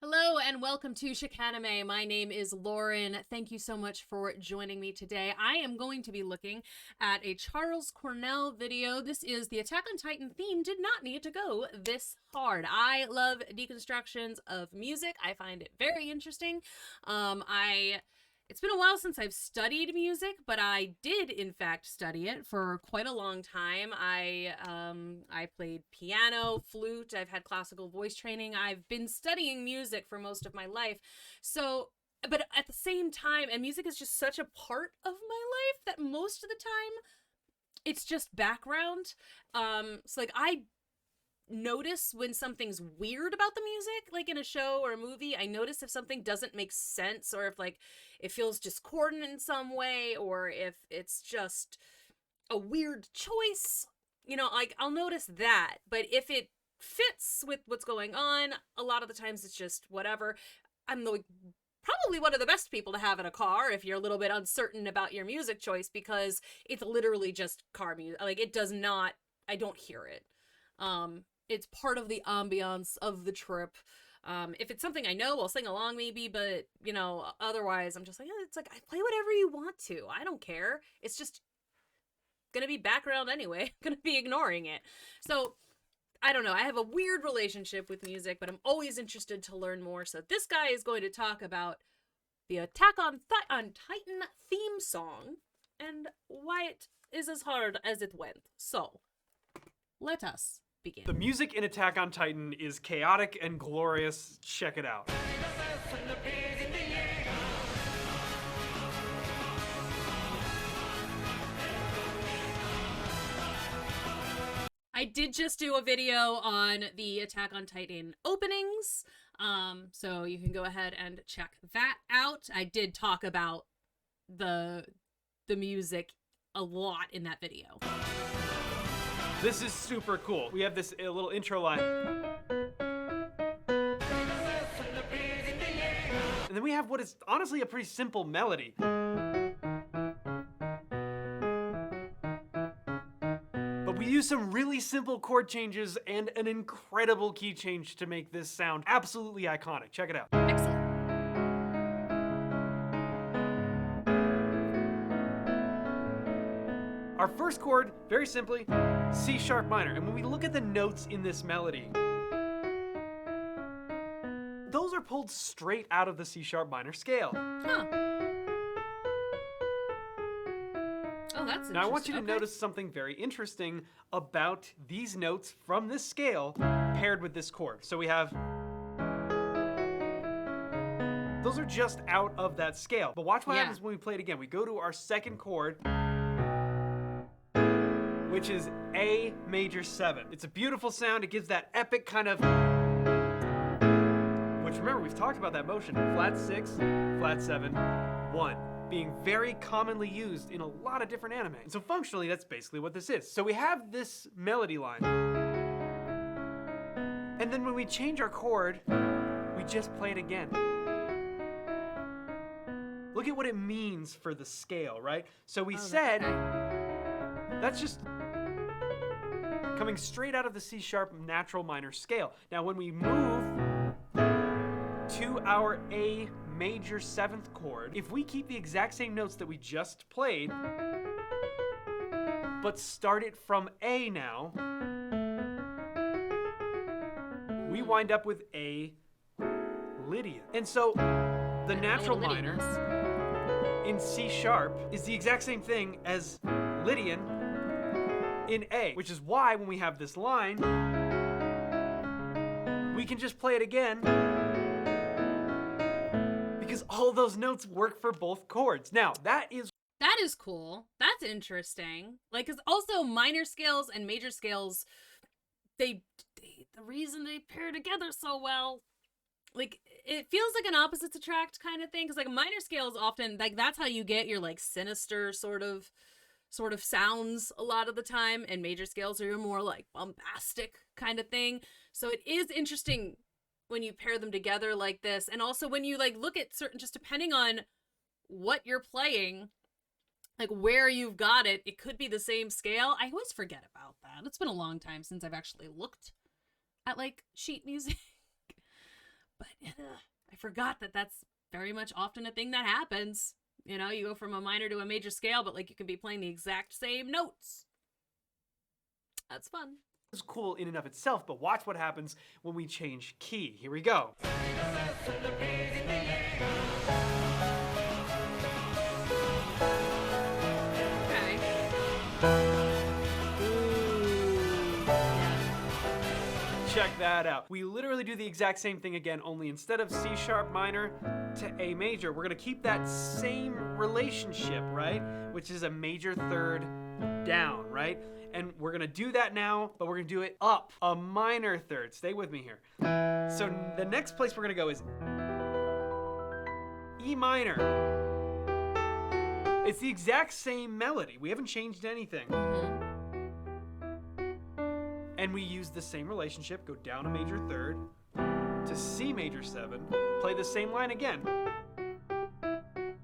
Hello and welcome to Chicanime. My name is Lauren. Thank you so much for joining me today. I am going to be looking at a Charles Cornell video. This is the Attack on Titan theme did not need to go this hard. I love deconstructions of music. I find it very interesting. It's been a while since I've studied music, but I did in fact study it for quite a long time. I played piano, flute, I've had classical voice training. I've been studying music for most of my life. So, but at the same time, and music is just such a part of my life that most of the time it's just background. So like I notice when something's weird about the music, like in a show or a movie. I notice if something doesn't make sense, or if like it feels discordant in some way, or if it's just a weird choice, like I'll notice that. But if it fits with what's going on, a lot of the times it's just whatever. I'm like probably one of the best people to have in a car if you're a little bit uncertain about your music choice, because it's literally just car music. Like I don't hear it. It's part of the ambiance of the trip. If it's something I know, I'll sing along maybe, but, otherwise I'm just like, it's like, I play whatever you want to. I don't care. It's just gonna be background anyway. I'm gonna be ignoring it. So, I don't know. I have a weird relationship with music, but I'm always interested to learn more. So this guy is going to talk about the Attack on Titan theme song and why it is as hard as it went. So, let us begin. The music in Attack on Titan is chaotic and glorious. Check it out. I did just do a video on the Attack on Titan openings, so you can go ahead and check that out. I did talk about the music a lot in that video. This is super cool. We have this little intro line. And then we have what is honestly a pretty simple melody. But we use some really simple chord changes and an incredible key change to make this sound absolutely iconic. Check it out. Excellent. Our first chord, very simply, C sharp minor. And when we look at the notes in this melody, those are pulled straight out of the C sharp minor scale. Huh. Oh, that's interesting. Now I want you to notice something very interesting about these notes from this scale paired with this chord. So we have, those are just out of that scale. But watch what happens when we play it again. We go to our second chord, which is A major 7. It's a beautiful sound. It gives that epic kind of, which remember, we've talked about that motion. Flat 6, flat 7, 1, being very commonly used in a lot of different anime. And so functionally, that's basically what this is. So we have this melody line. And then when we change our chord, we just play it again. Look at what it means for the scale, right? So we said, that's just coming straight out of the C sharp natural minor scale. Now when we move to our A major 7th chord, if we keep the exact same notes that we just played, but start it from A now, we wind up with A Lydian. And so the natural minor in C sharp is the exact same thing as Lydian in A, which is why when we have this line, we can just play it again because all those notes work for both chords. Now, that is cool. That's interesting. Like, because also minor scales and major scales, the reason they pair together so well, like, it feels like an opposites attract kind of thing, because like minor scales often, like, that's how you get your like sinister sort of sounds a lot of the time, and major scales are your more like bombastic kind of thing. So it is interesting when you pair them together like this, and also when you like look at certain, just depending on what you're playing, like where you've got it, it could be the same scale. I always forget about that. It's been a long time since I've actually looked at like sheet music. But I forgot that that's very much often a thing that happens. You know, you go from a minor to a major scale, but like you can be playing the exact same notes. That's fun. It's cool in and of itself, but watch what happens when we change key. Here we go. Check that out. We literally do the exact same thing again, only instead of C sharp minor to A major, we're gonna keep that same relationship, right? Which is a major third down, right? And we're gonna do that now, but we're gonna do it up a minor third. Stay with me here. So the next place we're gonna go is E minor. It's the exact same melody. We haven't changed anything. And we use the same relationship, go down a major third to C major 7, play the same line again.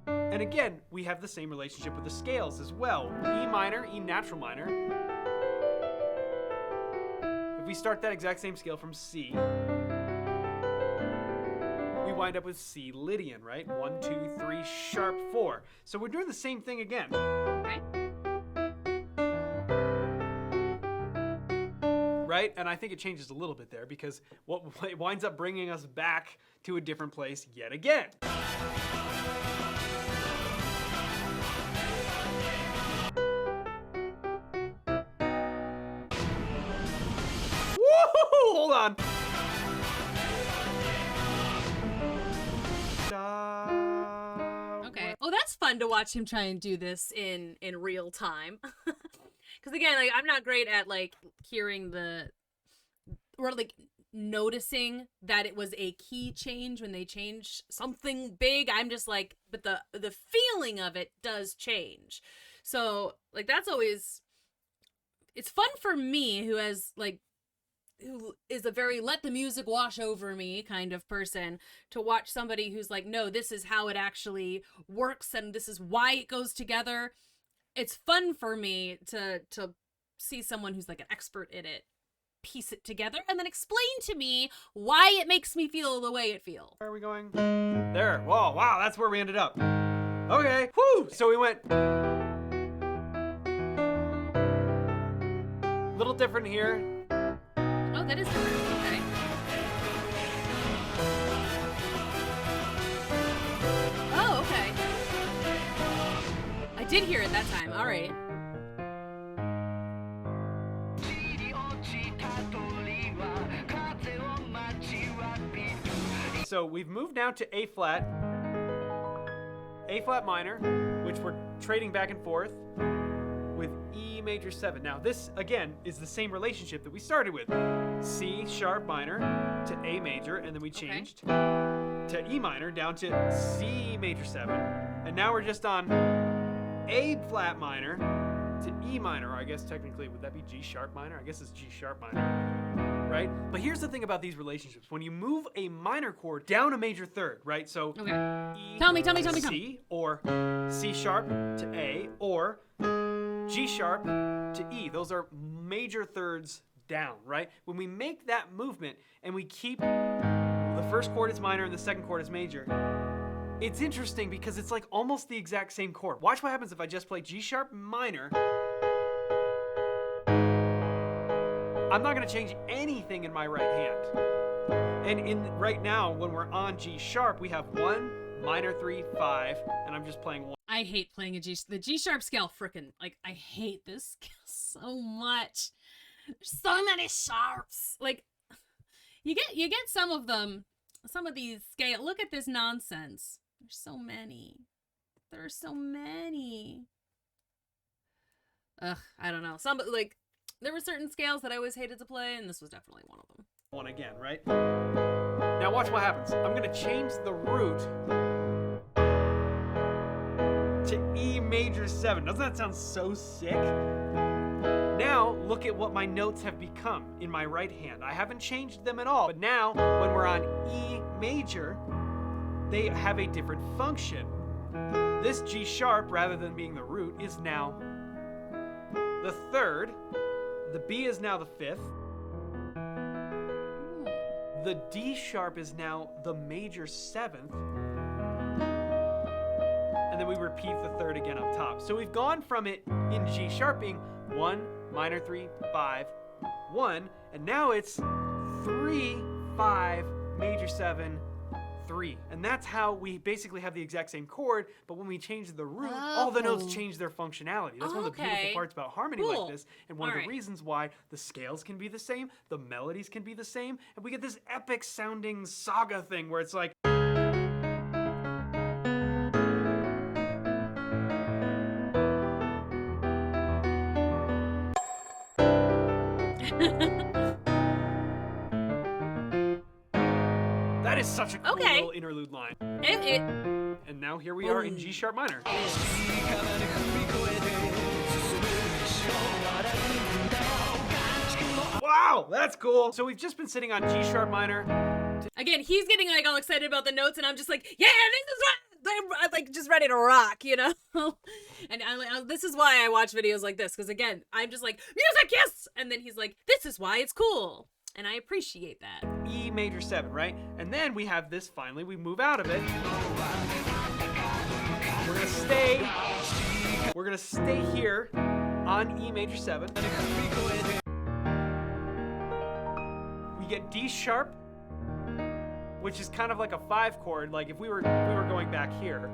And again, we have the same relationship with the scales as well. E minor, E natural minor. If we start that exact same scale from C, we wind up with C Lydian, right? 1, 2, 3, sharp 4. So we're doing the same thing again. Okay. Right? And I think it changes a little bit there because it winds up bringing us back to a different place yet again. Woo! Hold on. Okay. Oh, that's fun to watch him try and do this in real time. Because again, like I'm not great at like hearing or like noticing that it was a key change when they changed something big. I'm just like, but the feeling of it does change. So like that's always, it's fun for me who is a very let the music wash over me kind of person to watch somebody who's like, no, this is how it actually works and this is why it goes together. It's fun for me to see someone who's like an expert in it piece it together and then explain to me why it makes me feel the way it feels. Where are we going? There. Whoa, wow, that's where we ended up. Okay. Whoo! So we went a little different here. Oh, that is different. Okay. Oh, okay. I did hear it that time. All right. So we've moved now to A flat minor, which we're trading back and forth with E major 7. Now this, again, is the same relationship that we started with. C sharp minor to A major, and then we changed to E minor down to C major 7. And now we're just on A flat minor to E minor, or I guess technically, would that be G sharp minor? I guess it's G sharp minor, right? But here's the thing about these relationships. When you move a minor chord down a major third, right? So Okay. E Tell me. C, or C sharp to A, or G sharp to E. Those are major thirds down, right? When we make that movement and we keep the first chord is minor and the second chord is major, it's interesting because it's like almost the exact same chord. Watch what happens if I just play G sharp minor. I'm not gonna change anything in my right hand. And right now, when we're on G sharp, we have 1, minor 3, 5, and I'm just playing 1. I hate playing the G sharp scale. Frickin' like I hate this scale so much. There's so many sharps. Like you get some of them, some of these scale. Look at this nonsense. There's so many. There's so many. Ugh, I don't know. Some like there were certain scales that I always hated to play, and this was definitely one of them. One again, right? Now watch what happens. I'm gonna change the root to E major 7. Doesn't that sound so sick? Now, look at what my notes have become in my right hand. I haven't changed them at all, but now, when we're on E major, they have a different function. This G sharp, rather than being the root, is now the third. The B is now the fifth. the D sharp is now the major 7th. And then we repeat the 3rd again up top. So we've gone from it in G sharp being 1, minor 3, 5, 1, and now it's 3, 5, major 7, 3. And that's how we basically have the exact same chord, but when we change the root, all the notes change their functionality. That's one of the beautiful parts about harmony like this, and one of the reasons why the scales can be the same, the melodies can be the same, and we get this epic sounding saga thing where it's like, that is such a cool little interlude line. And now here we are in G sharp minor. Wow, that's cool. So we've just been sitting on G sharp minor. Again, he's getting like all excited about the notes, and I'm just like, yeah, this is what I'm like, just ready to rock, you know? And this is why I watch videos like this, because again, I'm just like, music, yes! And then he's like, this is why it's cool. And I appreciate that. E major 7, right? And then we have this, finally, we move out of it. We're gonna stay here on E major 7. We get D sharp, which is kind of like a 5 chord. Like if we were going back here,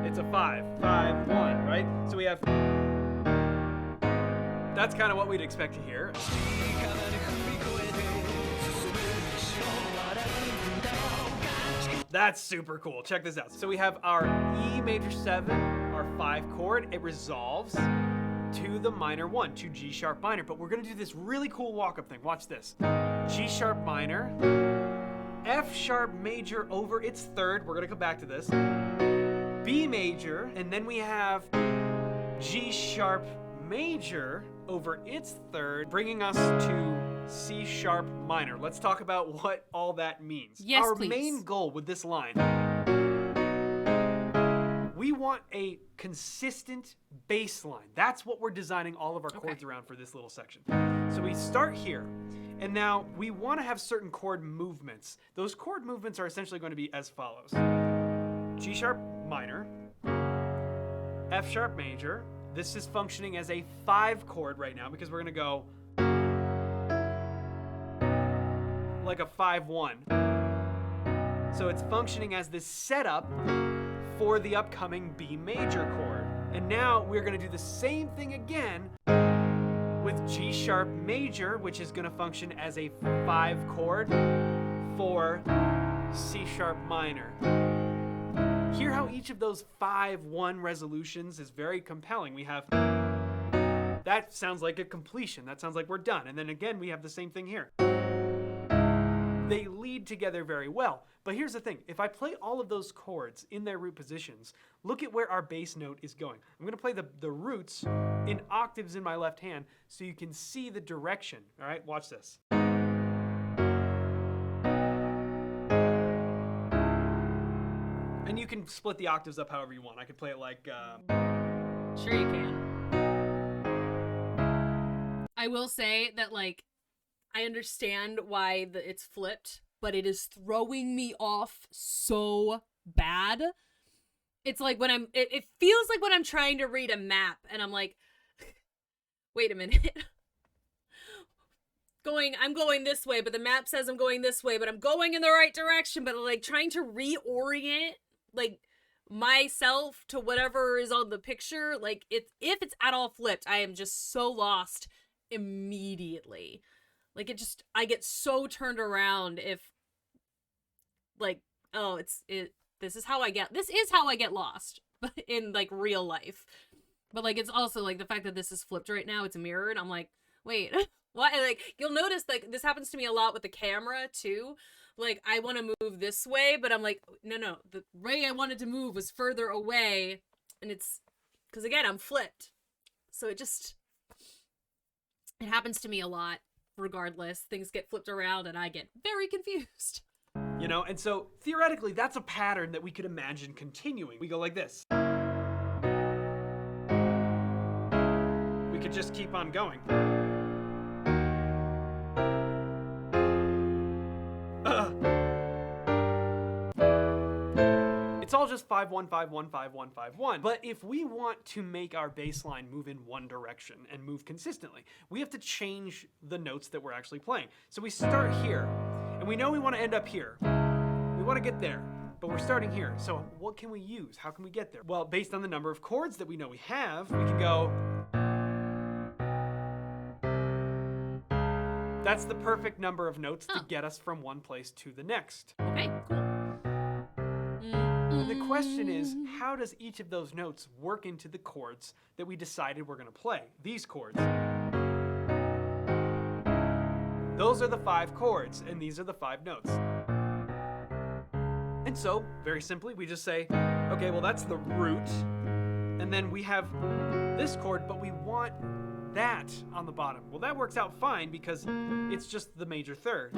it's a 5, 5, 1, right? So we have, that's kind of what we'd expect to hear. That's super cool. Check this out. So we have our E major 7, our 5 chord. It resolves to the minor 1, to G sharp minor. But we're gonna do this really cool walk-up thing. Watch this. G sharp minor, F sharp major over its 3rd. We're gonna come back to this. B major, and then we have G sharp major over its 3rd, bringing us to C sharp minor. Let's talk about what all that means. Yes, Our please. main goal with this line, we want a consistent bass line. That's what we're designing all of our chords around for this little section. So we start here, and now we want to have certain chord movements. Those chord movements are essentially going to be as follows. G sharp minor, F sharp major. This is functioning as a 5 chord right now because we're going to go like a 5-1. So it's functioning as this setup for the upcoming B major chord. And now we're gonna do the same thing again with G sharp major, which is gonna function as a 5 chord for C sharp minor. Hear how each of those 5-1 resolutions is very compelling. We have, that sounds like a completion. That sounds like we're done. And then again, we have the same thing here. They lead together very well. But here's the thing. If I play all of those chords in their root positions, look at where our bass note is going. I'm going to play the roots in octaves in my left hand so you can see the direction. All right, watch this. And you can split the octaves up however you want. I could play it like... Sure you can. I will say that, like, I understand why it's flipped, but it is throwing me off so bad. It's like when it feels like when I'm trying to read a map and I'm like, wait a minute. I'm going this way, but the map says I'm going this way, but I'm going in the right direction, but like trying to reorient like myself to whatever is on the picture, like if it's at all flipped, I am just so lost immediately. Like I get so turned around if like, oh, this is how I get lost in like real life. But like, it's also like the fact that this is flipped right now, it's mirrored. I'm like, wait, what? Like, you'll notice like this happens to me a lot with the camera too. Like, I want to move this way, but I'm like, no, the way I wanted to move was further away. And it's because again, I'm flipped. So it happens to me a lot. Regardless, things get flipped around and I get very confused. You know, and so theoretically, that's a pattern that we could imagine continuing. We go like this. We could just keep on going. 5, 1, 5, 1, 5, 1, 5, 1. But if we want to make our bass line move in one direction and move consistently, we have to change the notes that we're actually playing. So we start here, and we know we want to end up here. We want to get there, but we're starting here. So what can we use? How can we get there? Well, based on the number of chords that we know we have, we can go... That's the perfect number of notes to get us from one place to the next. Okay, cool. And the question is, how does each of those notes work into the chords that we decided we're going to play? These chords. Those are the 5 chords, and these are the 5 notes. And so, very simply, we just say, okay, well, that's the root, and then we have this chord, but we want that on the bottom. Well, that works out fine because it's just the major third.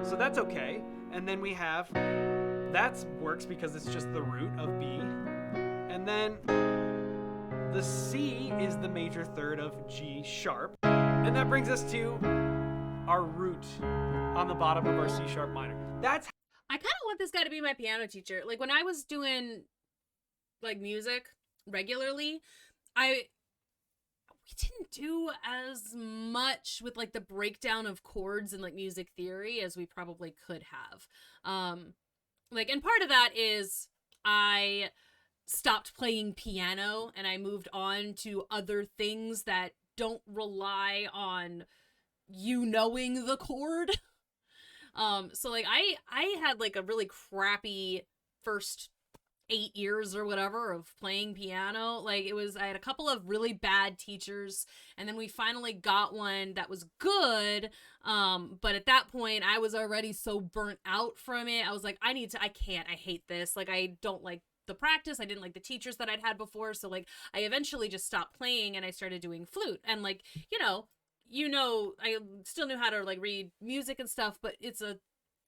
So that's okay. And then we have, that works because it's just the root of B. And then the C is the major third of G sharp. And that brings us to our root on the bottom of our C sharp minor. That's I kind of want this guy to be my piano teacher. Like when I was doing like music regularly, we didn't do as much with like the breakdown of chords and like music theory as we probably could have. And part of that is I stopped playing piano and I moved on to other things that don't rely on you knowing the chord. So like I had like a really crappy first 8 years or whatever of playing piano. Like I had a couple of really bad teachers, and then we finally got one that was good. But at that point I was already so burnt out from it. I was like, I hate this. Like I don't like the practice. I didn't like the teachers that I'd had before. So like I eventually just stopped playing and I started doing flute. And like, I still knew how to like read music and stuff, but it's a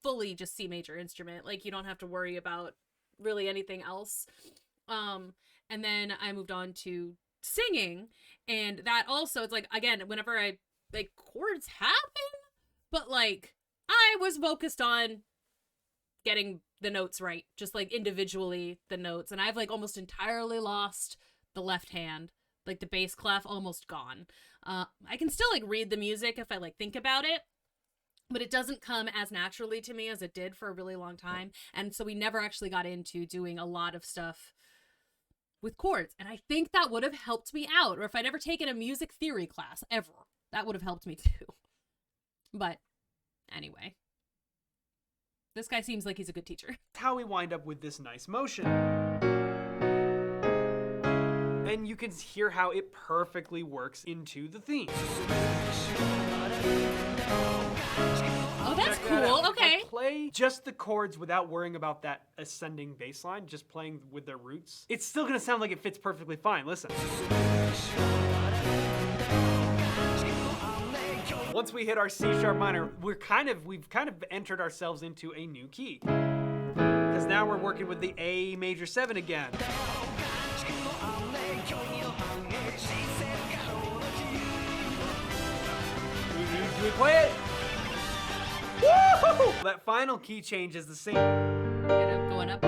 fully just C major instrument. Like you don't have to worry about really anything else. And then I moved on to singing, and that also, it's like, again, whenever chords happen, but like I was focused on getting the notes right, just like individually the notes, and I've like almost entirely lost the left hand, like the bass clef almost gone. I can still like read the music if I like think about it, but it doesn't come as naturally to me as it did for a really long time. And so we never actually got into doing a lot of stuff with chords. And I think that would have helped me out. Or if I'd ever taken a music theory class ever, that would have helped me too. But anyway, this guy seems like he's a good teacher. how we wind up with this nice motion. And you can hear how it perfectly works into the theme. Oh, that's cool. Okay. Play just the chords without worrying about that ascending bass line, just playing with their roots. It's still gonna sound like it fits perfectly fine. Listen. Once we hit our C sharp minor, we've kind of entered ourselves into a new key. Because now we're working with the A major 7 again. Do we play it? Woo! That final key change is the same. Going up.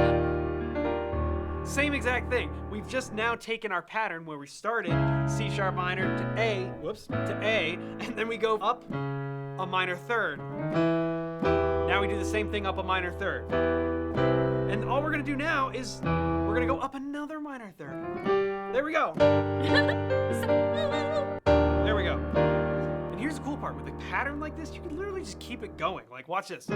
Same exact thing. We've just now taken our pattern where we started C sharp minor to A, and then we go up a minor third. Now we do the same thing up a minor third. And all we're gonna do now is we're gonna go up another minor third. There we go. There we go. And here's the cool part. With a pattern like this, you can literally just keep it going. Like, watch this.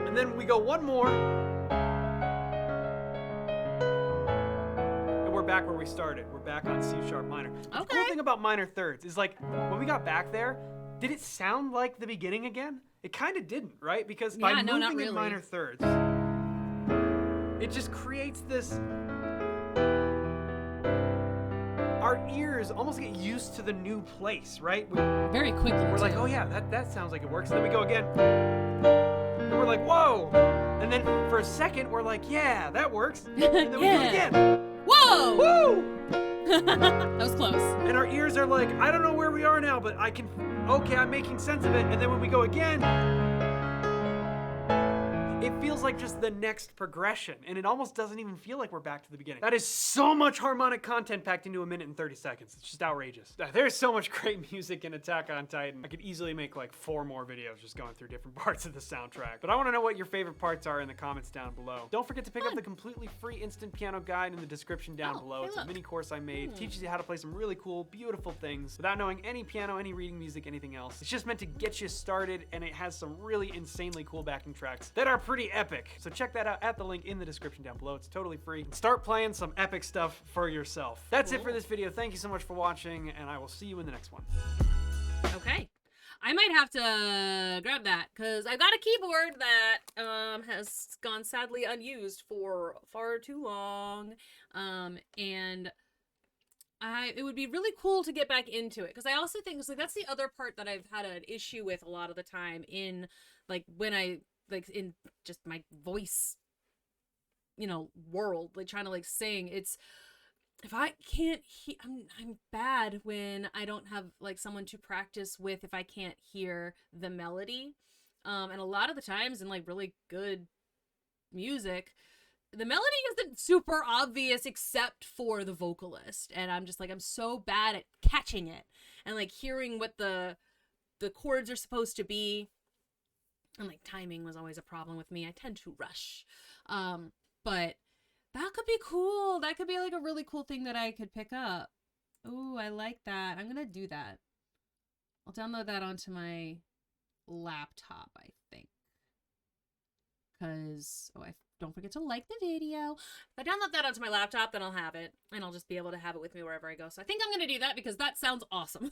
And then we go one more, and we're back where we started. We're back on C sharp minor. Okay. The cool thing about minor thirds is, like, when we got back there, did it sound like the beginning again? It kind of didn't, right? Because by moving in minor thirds, it just creates this... Our our ears almost get used to the new place, right? Very quickly. We're like, oh yeah, that sounds like it works. And then we go again, and we're like, whoa. And then for a second, we're like, yeah, that works. And then we do it again. Whoa! Woo! That was close. And our ears are like, I don't know where we are now, but okay, I'm making sense of it. And then when we go again, it feels like just the next progression, and it almost doesn't even feel like we're back to the beginning. That is so much harmonic content packed into 1 minute and 30 seconds. It's just outrageous. There's so much great music in Attack on Titan. I could easily make like 4 more videos just going through different parts of the soundtrack. But I want to know what your favorite parts are in the comments down below. Don't forget to pick up the completely free instant piano guide in the description down below. It's a mini course I made. Teaches you how to play some really cool, beautiful things without knowing any piano, any reading music, anything else. It's just meant to get you started, and it has some really insanely cool backing tracks that are pretty epic. So check that out at the link in the description down below. It's totally free. And start playing some epic stuff for yourself. That's it for this video. Thank you so much for watching, and I will see you in the next one. Okay. I might have to grab that because I've got a keyboard that has gone sadly unused for far too long. And it would be really cool to get back into it because I also think like that's the other part that I've had an issue with a lot of the time in like when I like in just my voice, you know, world, like trying to like sing. It's if I can't hear, I'm bad when I don't have like someone to practice with if I can't hear the melody. And a lot of the times in like really good music, the melody isn't super obvious except for the vocalist, and I'm just like I'm so bad at catching it and like hearing what the chords are supposed to be. And like timing was always a problem with me. I tend to rush. But that could be cool. That could be like a really cool thing that I could pick up. Ooh, I like that. I'm gonna do that. I'll download that onto my laptop, I think. Cause don't forget to like the video. If I download that onto my laptop, then I'll have it. And I'll just be able to have it with me wherever I go. So I think I'm gonna do that because that sounds awesome.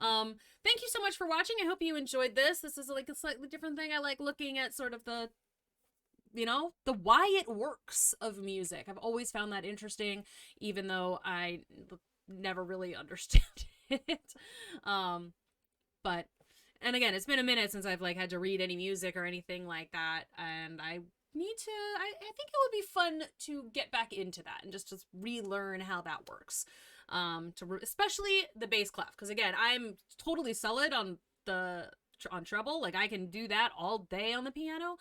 Thank you so much for watching. I hope you enjoyed this. This is like a slightly different thing. I like looking at sort of the, you know, the why it works of music. I've always found that interesting, even though I never really understand it. But, and again, it's been a minute since I've like had to read any music or anything like that. And I need to, I think it would be fun to get back into that and just relearn how that works. Especially the bass clef, because again, I'm totally solid on treble. Like I can do that all day on the piano.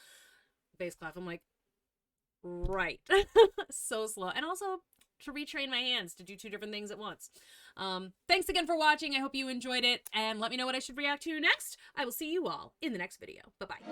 Bass clef, I'm like, right. So slow. And also to retrain my hands to do 2 different things at once. Thanks again for watching. I hope you enjoyed it, and let me know what I should react to next. I will see you all in the next video. Bye-bye.